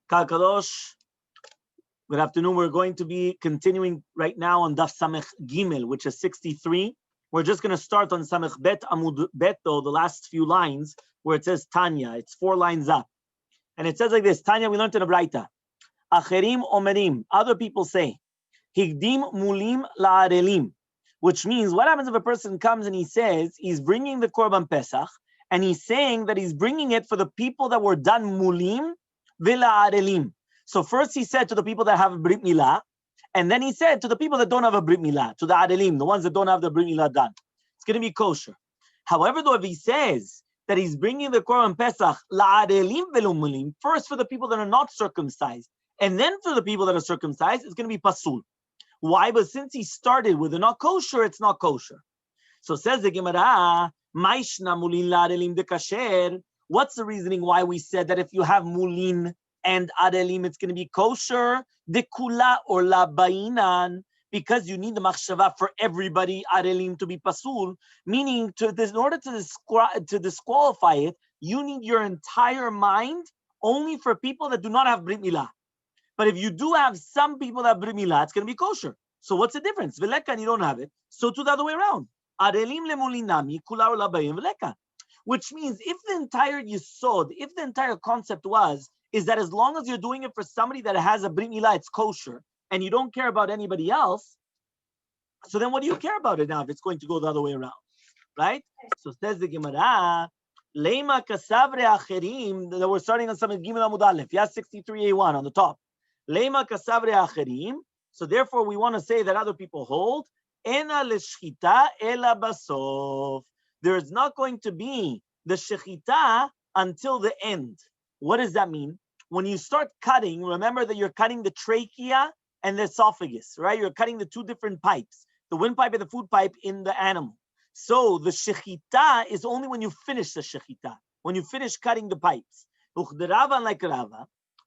Kal Kadosh. Good afternoon. We're going to be continuing right now on Daf Samech Gimel, which is 63. We're just going to start on Samech Bet Amud Bet, though, the last few lines where it says Tanya. It's 4 lines up. And it says like this. Tanya, we learned in a Braita. Acherim omerim. Other people say, Higdim mulim la'arelim. Which means, what happens if a person comes and he says he's bringing the Korban Pesach, and he's saying that he's bringing it for the people that were done mulim v'la'arelim. So first he said to the people that have a Brit Milah, and then he said to the people that don't have a Brit Milah, to the Arelim, the ones that don't have the Brit Milah done. It's going to be kosher. However, though, if he says that he's bringing the Korban Pesach la'arelim v'lo-mulim, first for the people that are not circumcised, and then for the people that are circumcised, it's going to be pasul. Why? But since he started with the not kosher, it's not kosher. So says the Gemara, Maishna mulin la'arelim de kasher. What's the reasoning why we said that if you have mulin and arelim, it's going to be kosher? De kula or la bainan, because you need the machshava for everybody arelim to be pasul. Meaning, in order to disqualify it, you need your entire mind only for people that do not have brit milah. But if you do have some people that have brit milah, it's going to be kosher. So what's the difference? Veleka, and you don't have it. So to the other way around. Arelim lemulinami kula or la bayin veleka. Which means if the entire yisod, if the entire concept is that as long as you're doing it for somebody that has a brit milah, it's kosher, and you don't care about anybody else, so then what do you care about it now if it's going to go the other way around, right? So says the Gemara, Leima kasavre acherim, that we're starting on some Gimel Amud Aleph, 63a1 on the top. Leima kasavre acherim, so therefore we want to say that other people hold, ena leshchita ela basof. There is not going to be the shechita until the end. What does that mean? When you start cutting, remember that you're cutting the trachea and the esophagus, right? You're cutting the two different pipes, the windpipe and the food pipe in the animal. So the shechita is only when you finish the shechita, when you finish cutting the pipes. Like Rava,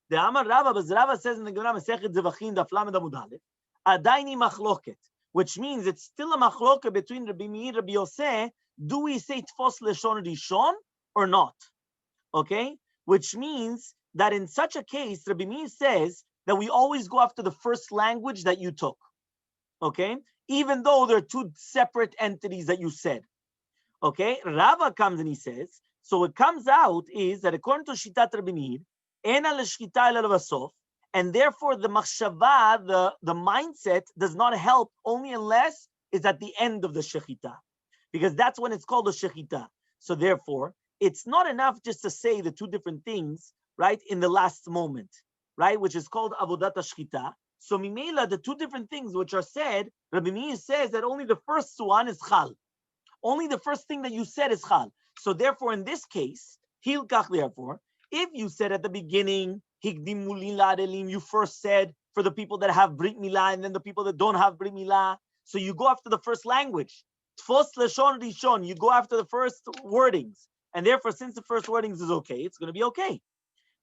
the Amar Rava, but Rava says in the Gemara Masechet Pesahim Daf, Adaini machloket, which means it's still a machloket between Rabbi Meir and Rabbi Yosef. Do we say tfos leshon rishon or not? Okay. Which means that in such a case, Rabbi Meir says that we always go after the first language that you took, okay? Even though there are two separate entities that you said, okay? Rava comes and he says, so what comes out is that according to Shitat Rabbi Meir, ena l'shchita ela levasof, and therefore the machshava, the mindset does not help only unless it's at the end of the shechita, because that's when it's called a shechita. So therefore, it's not enough just to say the two different things, right, in the last moment, right, which is called avodat shchita. So mimela, the two different things which are said, Rabbi Meir says that only the first one is chal. Only the first thing that you said is chal. So therefore, in this case, hilkach, therefore, if you said at the beginning, higdim mulin la'arelim, you first said for the people that have brit milah and then the people that don't have brit milah, so you go after the first language. Tfos leshon rishon, you go after the first wordings. And therefore, since the first wordings is okay, it's going to be okay.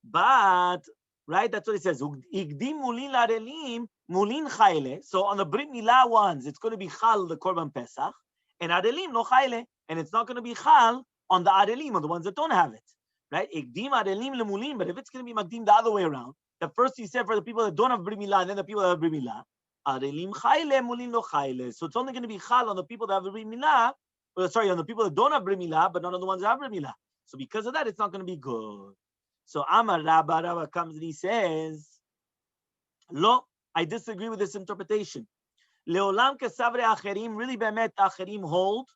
But, right, that's what it says. Igdim mulin la'arelim, mulin chayle. So on the Brit Milah ones, it's going to be chal, the Korban Pesach, and arelim, no chayle. And it's not going to be chal on the arelim, on the ones that don't have it. Right? Igdim arelim lemulin. But if it's going to be magdim the other way around, the first you said for the people that don't have Brit Milah, and then the people that have Brit Milah, arelim chayle, mulin no chayle. So it's only going to be chal on the people that have Brit Milah, on the people that don't have brit milah, but not on the ones that have brit milah. So because of that, it's not going to be good. So Amar Rabba comes and he says, Lo, I disagree with this interpretation. Leolam kesavre acherim, really be'emet acherim hold,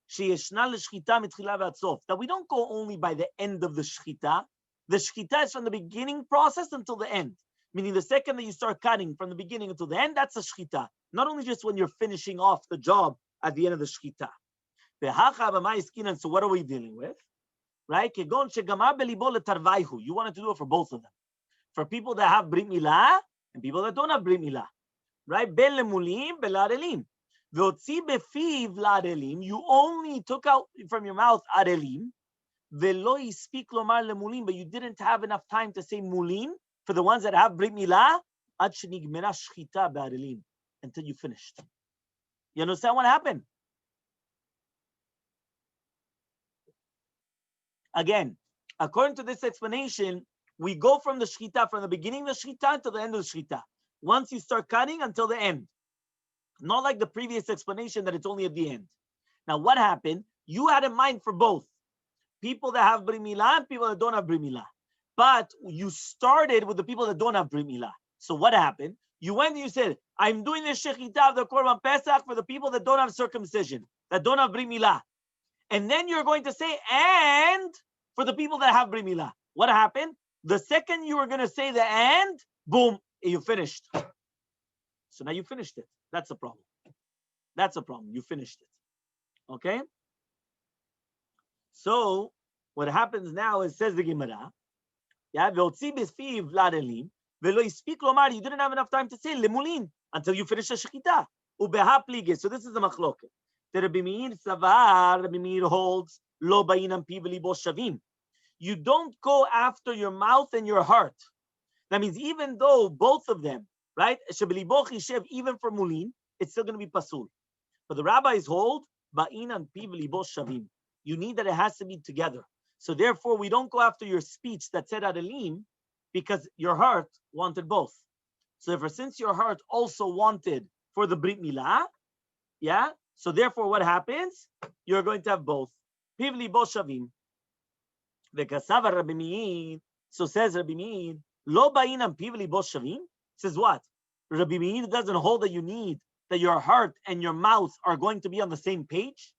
sheyeshna l'shchita mitchila v'ad sof. That we don't go only by the end of the shchita. The shchita is from the beginning process until the end. Meaning the second that you start cutting from the beginning until the end, that's a shchita. Not only just when you're finishing off the job at the end of the shchita. So what are we dealing with? Right? You wanted to do it for both of them. For people that have brit milah and people that don't have brit milah. Right? Ben lemulim, ben la'arelim. V'otzi befiv la'arelim. You only took out from your mouth arelim. Ve'lo yispik lomar lemulim. But you didn't have enough time to say mulin for the ones that have brit milah. Ad shenigmera shchita be'arelim. Until you finished. You understand what happened? Again, according to this explanation, We go from the shechita, from the beginning of the shechita to the end of the shechita. Once you start cutting until the end. Not like the previous explanation that it's only at the end. Now, what happened? You had in mind for both. People that have Brit Milah and people that don't have Brit Milah. But you started with the people that don't have Brit Milah. So what happened? You went and you said, I'm doing the shechita of the Korban Pesach for the people that don't have circumcision, that don't have Brit Milah. And then you're going to say, and for the people that have Brit Milah. What happened? The second you were going to say the and, boom, you finished. So now you finished it. That's a problem. That's a problem. You finished it. Okay? So what happens now is, says the Gemara, yeah, you didn't have enough time to say lemulin until you finish the shechita. So this is the machloket. The Rabbi Meir holds lo ba'inam pi v'libo shavim. You don't go after your mouth and your heart. That means even though both of them, right, even for mulin, it's still going to be pasul. But the rabbis hold ba'inam pi v'libo shavim. You need that it has to be together. So therefore, we don't go after your speech that said adelim because your heart wanted both. So therefore, since your heart also wanted for the Brit Milah, yeah, so therefore what happens? You're going to have both. Pivli bo shavim. V'kasava Rabbi Meir. So says Rabbi Meir, lo ba'inam pivli bo shavim. Says what? Rabbi Meir doesn't hold that you need that your heart and your mouth are going to be on the same page.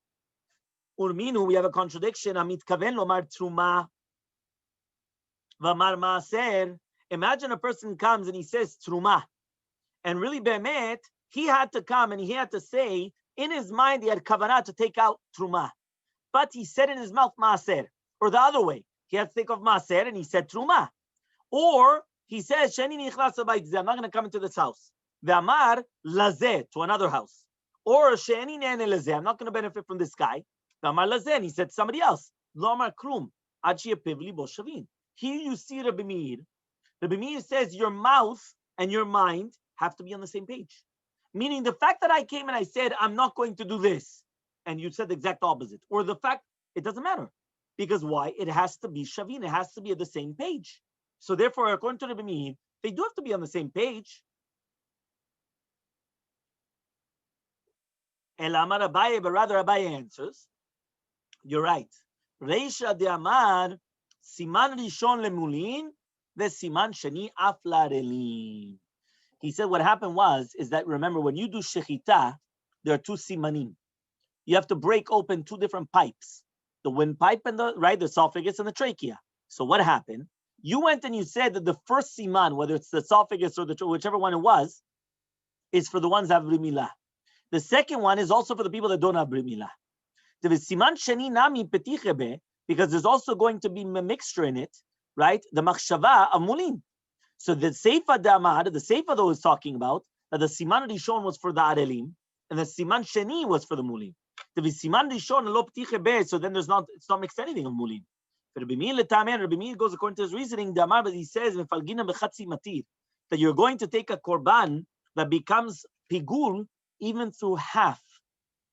Urminu, we have a contradiction. Amit kaven lomar truma v'amar maaser. Imagine a person comes and he says truma, and really be'emet, he had to come and he had to say in his mind he had kavanah to take out truma, but he said in his mouth maaser, or the other way, he had to think of maaser and he said truma, or he says sheni nichlas habayit, I'm not going to come into this house. V'amar lazeh, to another house, or sheni nene lazeh, I'm not going to benefit from this guy. And he said to somebody else, here you see Rabbi Meir. Rabbi Meir says your mouth and your mind have to be on the same page. Meaning the fact that I came and I said, I'm not going to do this, and you said the exact opposite. Or the fact, it doesn't matter. Because why? It has to be shavin. It has to be at the same page. So therefore, according to Rabbi Meir, they do have to be on the same page. Elamar Abaye, but rather Abaye answers, you're right. Reisha de Amar, Siman Rishon lemulin, the Siman Sheni af la'arelim. He said what happened is that, remember, when you do shechita, there are two simanim. You have to break open two different pipes. The windpipe and the esophagus and the trachea. So what happened? You went and you said that the first siman, whether it's the esophagus or whichever one it was, is for the ones that have Brit Milah. The second one is also for the people that don't have Brit Milah. Because there's also going to be a mixture in it, right? The machshava of mulin. So the seifa damad, the seifa that was talking about, that the siman rishon was for the arelim, and the siman sheni was for the mulin. The siman rishon lo ptiche be, so then it's not mixed anything of mulin. Rabbi Meir goes according to his reasoning, damad, but he says that you're going to take a korban that becomes pigul even through half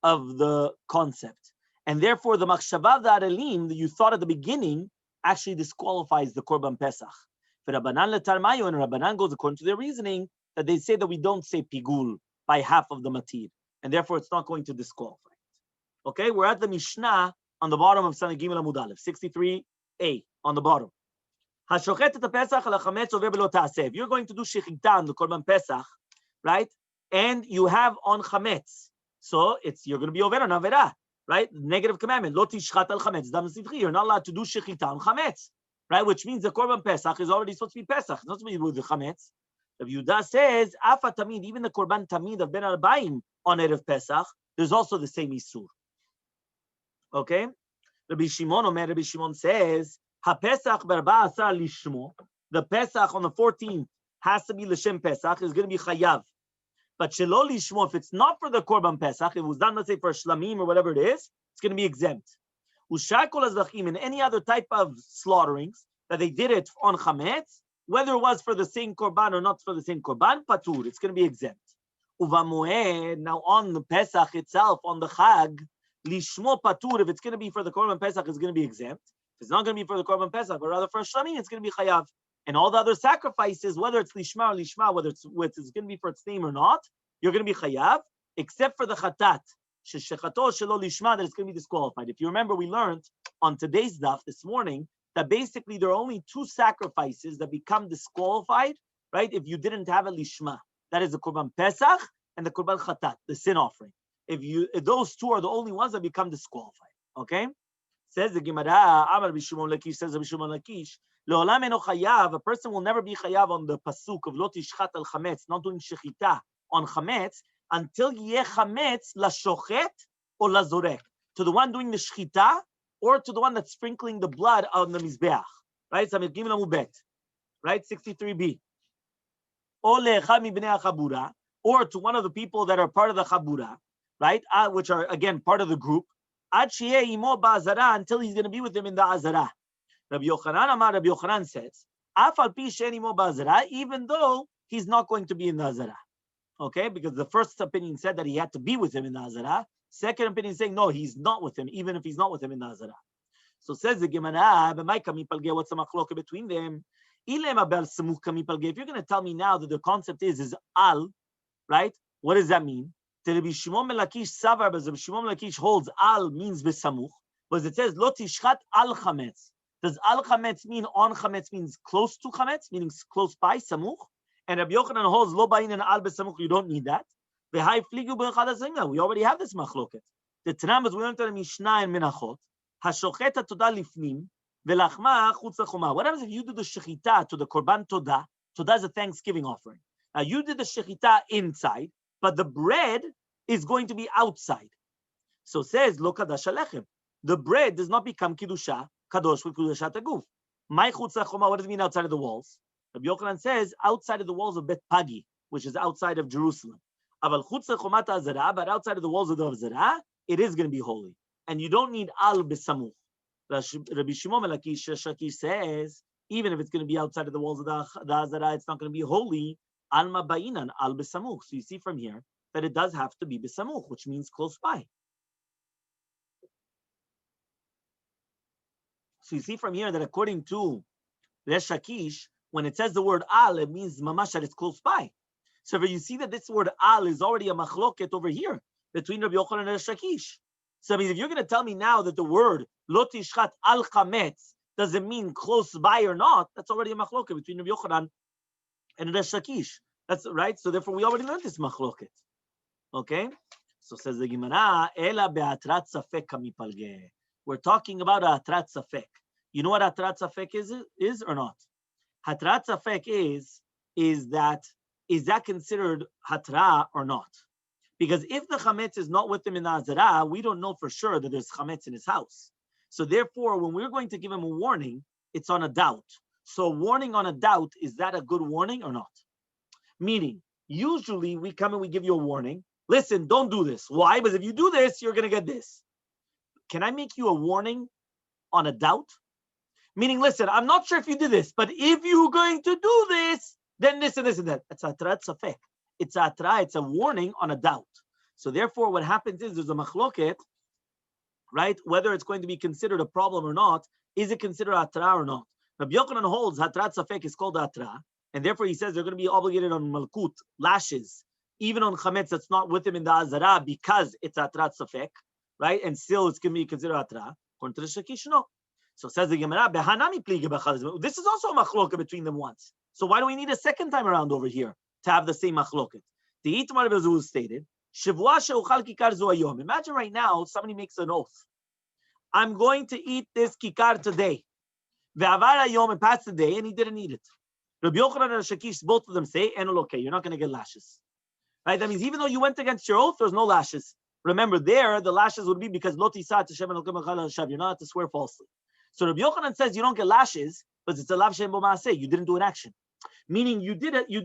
of the concept. And therefore, the machshava of the arelim that you thought at the beginning actually disqualifies the korban pesach. For Rabbanan letarmayo, and Rabbanan goes according to their reasoning that they say that we don't say pigul by half of the matir, and therefore it's not going to disqualify it. Okay, we're at the Mishnah on the bottom of Samech Gimel Amud Aleph, 63a on the bottom. Hashochet et pesach al chametz over belo taaseh. If you're going to do shechita on the korban pesach, right, and you have on chametz, so you're going to be over on avera. Right? Negative commandment. Lo tishchat al chametz dam sidchi. You're not allowed to do shechita on chametz. Right? Which means the korban pesach is already supposed to be pesach. It's not supposed to be with the chametz. Rabbi Yehuda says, afa tamid, even the korban tamid of ben arbaim on erev pesach, there's also the same isur. Okay? Rabbi Shimon says, ha pesach berba asar lishmo. The pesach on the 14th has to be l'shem pesach. Is going to be chayav. But shelo lishmo, if it's not for the korban pesach, if it was done, let's say, for shlamim or whatever it is, it's going to be exempt. Ushar kol hazvachim, and any other type of slaughterings that they did it on chametz, whether it was for the same korban or not for the same korban, patur, it's going to be exempt. Uvamoed, now on the pesach itself, on the chag, lishmo patur, if it's going to be for the korban pesach, it's going to be exempt. If it's not going to be for the korban pesach, but rather for shlamim, it's going to be chayav. And all the other sacrifices, whether it's lishma or lishma, whether it's going to be for its name or not, you're going to be chayav, except for the chatat, shechechato shelo lishma, that it's going to be disqualified. If you remember, we learned on today's daf this morning that basically there are only two sacrifices that become disqualified, right? If you didn't have a lishma, that is the korban pesach and the korban chatat, the sin offering. If those two are the only ones that become disqualified, okay? Says the Gemara, Amar Bishimon Lakish, says Bishimon Lakish, Le'olam eno chayav, a person will never be chayav on the pasuk of lo tishchat al chametz, not doing shechita on chametz, until yeh chametz lashochet or lazorek, to the one doing the shechita or to the one that's sprinkling the blood on the mizbeach, right? Samir Gimel Amud Bet, right? 63b. Or le'echad mibnei chabura, or to one of the people that are part of the chabura, right? Which are again part of the group. Ad sheyeh imo ba'azara, until he's going to be with them in the azara. Rabbi Yochanan says, Af al pi she'en imo ba'azara, even though he's not going to be in the azara. Okay, because the first opinion said that he had to be with him in the azara. Second opinion saying no, he's not with him, even if he's not with him in the azara. So says the Gemara, what's the machloka between them? If you're going to tell me now that the concept is al, right? What does that mean? Rabbi Shimon Lakish holds al means besamuch, but it says lo tishchat al chametz. Does al chametz mean on chametz means close to chametz, meaning close by samuch? And Rabbi Yochanan holds lo bayin and al besamuch. You don't need that. We already have this machloket. The Tanam is we learned in the Mishnah in Menachot. Hashochet todah lifnim velachma chutz lachuma. What happens if you do the shechita to the korban todah? Todah is a thanksgiving offering. Now you did the shechita inside, but the bread is going to be outside. So says lo kadash alechem. The bread does not become kiddusha kadosh with kiddusha taguf. My chutz lachuma. What does it mean outside of the walls? Rabbi Yochanan says outside of the walls of Bet Pagi, which is outside of Jerusalem. But outside of the walls of the Azara, it is going to be holy. And you don't need al besamuch. Rabbi Shimon Lakish says, even if it's going to be outside of the walls of the Azara, it's not going to be holy. Alma ba'inan al besamuch. So you see from here that it does have to be besamuch, which means close by. So you see from here that according to Resh Lakish, when it says the word al, it means mamash that it's close by. So you see that this word al is already a machloket over here between Rabbi Yochanan and Resh Lakish. So I mean, if you're going to tell me now that the word lo tishchat al chametz doesn't mean close by or not, that's already a machloket between Rabbi Yochanan and Resh Lakish. That's right. So therefore, we already learned this machloket. Okay. So says the Gemara, Ela be'atrat safek kamipalge. We're talking about atrat safek. You know what atrat safek is or not? Atrat safek is that considered hatra or not? Because if the chametz is not with him in the azara, we don't know for sure that there's chametz in his house. So therefore, when we're going to give him a warning, it's on a doubt. So warning on a doubt, is that a good warning or not? Meaning, usually we come and we give you a warning. Listen, don't do this. Why? Because if you do this, you're going to get this. Can I make you a warning on a doubt? Meaning, listen, I'm not sure if you did this, but if you're going to do this, then this and this and that. It's atrat safek. It's atra. It's a warning on a doubt. So therefore, what happens is there's a machloket, right? Whether it's going to be considered a problem or not. Is it considered atra or not? Rabbi Yochanan holds atrat safek is called atra, and therefore he says they're going to be obligated on malkut, lashes, even on chametz that's not with him in the azara because it's atrat safek, right? And still it's going to be considered atra. According to the Shakish, no. So says the Gemara, this is also a machloket between them once. So why do we need a second time around over here to have the same machloket? The Itmar Bezu stated, imagine right now somebody makes an oath. I'm going to eat this kikar today. And passed the day and he didn't eat it. Rabbi Yochanan and Shakish, both of them say, okay, you're not going to get lashes. Right? That means even though you went against your oath, there's no lashes. Remember, there, the lashes would be because you're not to swear falsely. So Rabbi Yochanan says you don't get lashes, but it's a lav shem bo maaseh. You didn't do an action, meaning you didn't do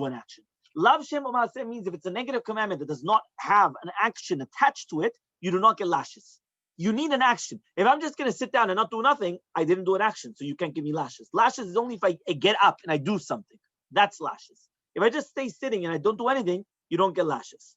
an action. Lav shem bo maaseh means if it's a negative commandment that does not have an action attached to it, you do not get lashes. You need an action. If I'm just going to sit down and not do nothing, I didn't do an action, so you can't give me lashes. Lashes is only if I get up and I do something. That's lashes. If I just stay sitting and I don't do anything, you don't get lashes.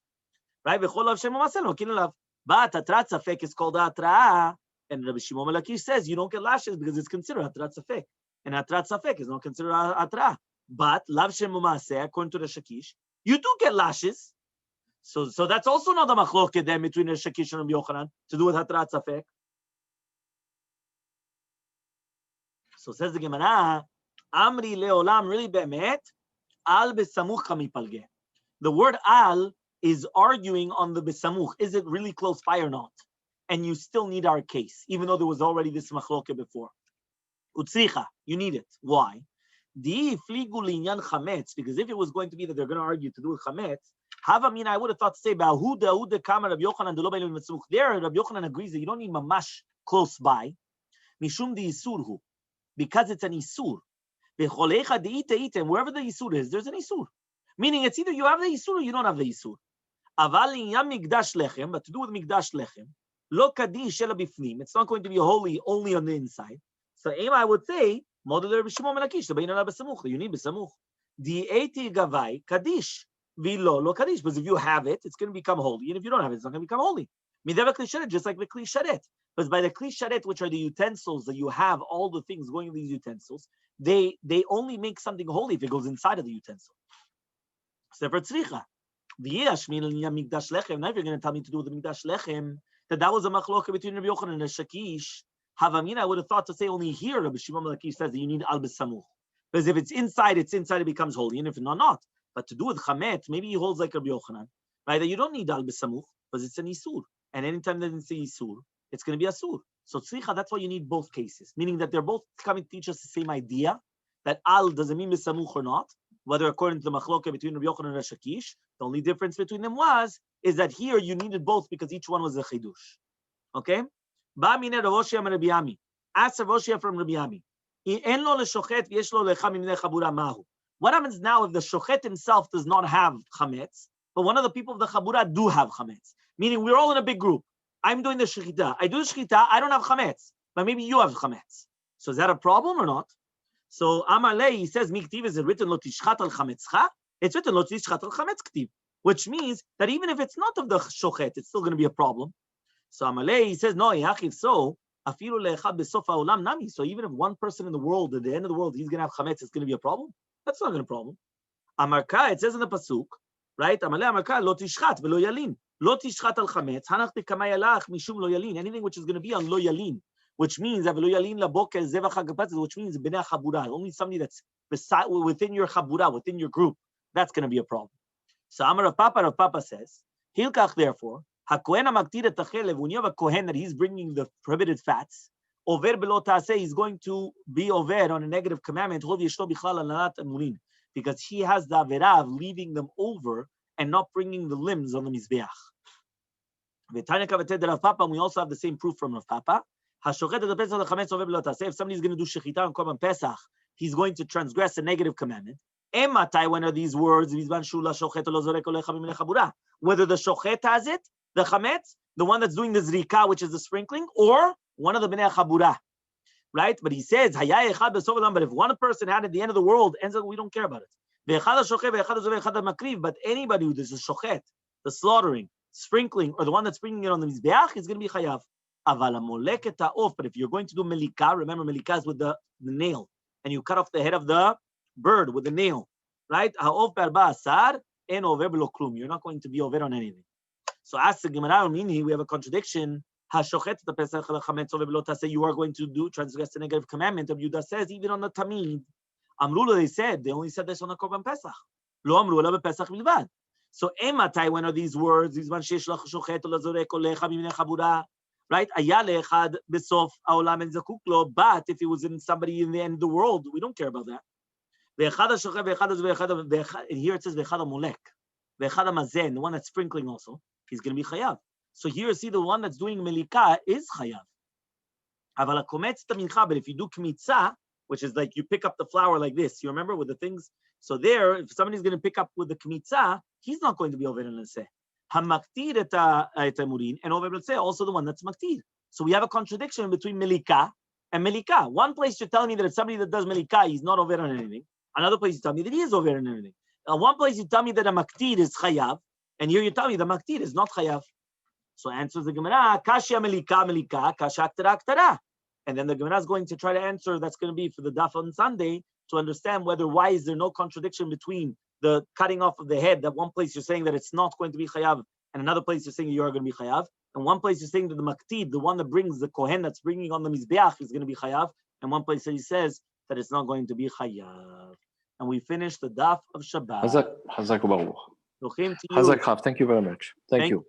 Right? But atrat safek is called atra. And Rabbi Shimon Lakish says you don't get lashes because it's considered atrat safek. and atrat safek is not considered atra. But lav shemu maaseh, according to the Shakish, you do get lashes. So that's also not a machloket then between the Shakish and Rabbi Yochanan to do with atrat safek. So says the Gemara, Amri leolam, really be'emet, al besamuch chamipalge. The word al is arguing on the besamuch. Is it really close by or not? And you still need our case, even though there was already this machloket before. Utzricha, you need it. Why? Di fligu linyan chametz, because if it was going to be that they're going to argue to do with chametz, Havamina, I would have thought to say, Ba'ahuda Kamar Rabbi Yochanan Delo Beilim Mitzmuch. There, Rabbi Yochanan agrees that you don't need mamash close by. Mishum di isurhu, because it's an isur. Becholecha di ite, wherever the isur is, there's an isur. Meaning it's either you have the isur or you don't have the isur. Aval linyam migdash lechem, but to do with migdash lechem, lo kadish ela bifnim. It's not going to be holy only on the inside. So I would say, modular b'shimon melakish, the beinana b'samuch. You need b'samuch. Di eti gavai kadish. Vilo lo kadish, because if you have it, it's going to become holy, and if you don't have it, it's not going to become holy. Mideva kli sharet, just like the kli sharet. But by the kli sharet, which are the utensils that you have, all the things going in these utensils, they only make something holy if it goes inside of the utensil. So for tzricha, migdash lechem. Now if you're going to tell me to do with the migdash lechem, that was a machloka between Rabbi Yochanan and the Shakish. Havamina, I would have thought to say only here Rabbi Shimon Lakish says that you need al besamuch, because if it's inside, it becomes holy, and if not. But to do with chametz, maybe he holds like Rabbi Yochanan, right? That you don't need al besamuch because it's an isur, and anytime that it's an isur, it's going to be asur. So tzricha, that's why you need both cases, meaning that they're both coming to teach us the same idea that al doesn't mean besamuch or not, whether according to the machloka between Rabbi Yochanan and Shakish. The only difference between them is that here you needed both because each one was a chidush. Okay? Ba mine Rav Oshia and Rabbi Ami. Ask Rav Oshia from Rabbi Ami. En lo leshochet v'yesh lo lecha mimnei chabura mahu. What happens now if the shochet himself does not have chametz, but one of the people of the chabura do have chametz? Meaning we're all in a big group. I'm doing the shechita. I do the shechita. I don't have chametz, but maybe you have chametz. So is that a problem or not? So Amalei, he says, Miktiv, is it written lo tishchat al chametzcha? It's written lo tishchat al chametz ktiv, which means that even if it's not of the shochet, it's still going to be a problem. So Amalei, he says, no, yachiv, so afilu leechad besof haolam nami. So even if one person in the world, at the end of the world, he's going to have chametz, it's going to be a problem. That's not going to be a problem. Amarka, it says in the pasuk, right? Amalei Amarka lo tishchat velo yalin. Lo tishchat al chametz, hanach tekama yalach mishum lo yalin. Anything which is going to be on lo yalin, which means velo yalin laboker zevach hagapatz, which means bnei chabura, only somebody that's beside, within your chabura, within your group. That's going to be a problem. So Amar Rav Papa says, Hilkach, therefore, hakohen hamaktir et hachelev, when you have a kohen that he's bringing the prohibited fats, over below taseh, he's going to be over on a negative commandment, because he has the averah of leaving them over and not bringing the limbs on the mizbeach. We also have the same proof from Rav Papa. If somebody's going to do shechita on Korban Pesach, he's going to transgress a negative commandment. When are these words? Whether the shochet has it, the chametz, the one that's doing the zrika, which is the sprinkling, or one of the bnei chabura, right? But he says, but if one person had at the end of the world, ends up, we don't care about it. But anybody who does the shochet, the slaughtering, sprinkling, or the one that's bringing it on the mizbeach is going to be chayav. But if you're going to do melika, remember melika is with the nail, and you cut off the head of the bird with the nail, right? You're not going to be over on anything. So ask the Gemara, meaning we have a contradiction. You are going to do transgress the negative commandment. Of Yudah says even on the tamid. Amrula, they said, they only said this on the Korban Pesach. Lo amru ela bePesach bilvad. So ematai, when are these words? These man shesh lach shochet olazorek olecha b'minei chabura, right? Ayale echad besof haolam en zakuk lo. But if it was in somebody in the end of the world, we don't care about that. And here it says ve'echad molek, ve'echad mazen, the one that's sprinkling also, he's going to be chayav. So here, see, the one that's doing melika is chayav. But if you do kmitza, which is like you pick up the flour like this, you remember with the things. So there, if somebody's going to pick up with the kmitza, he's not going to be over in the say. Hamaktir et murin, and over say also the one that's maktir. So we have a contradiction between melika and melika. One place you're telling me that it's somebody that does melika, he's not over on anything. Another place you tell me that he is over on anything. One place you tell me that a maktir is chayav, and here you tell me the maktir is not chayav. So answers the Gemara, Kashya melika, melika, kasha aktara, aktara. And then the Gemara is going to try to answer, that's going to be for the daf on Sunday, to understand why is there no contradiction between the cutting off of the head, that one place you're saying that it's not going to be chayav, and another place you're saying you are going to be chayav, and one place you're saying that the maktid, the one that brings the kohen that's bringing on the mizbeach, is going to be chayav, and one place that he says that it's not going to be chayav. And we finished the daf of Shabbat. Hazak Baruch. Hazak Rav, thank you very much. Thank you.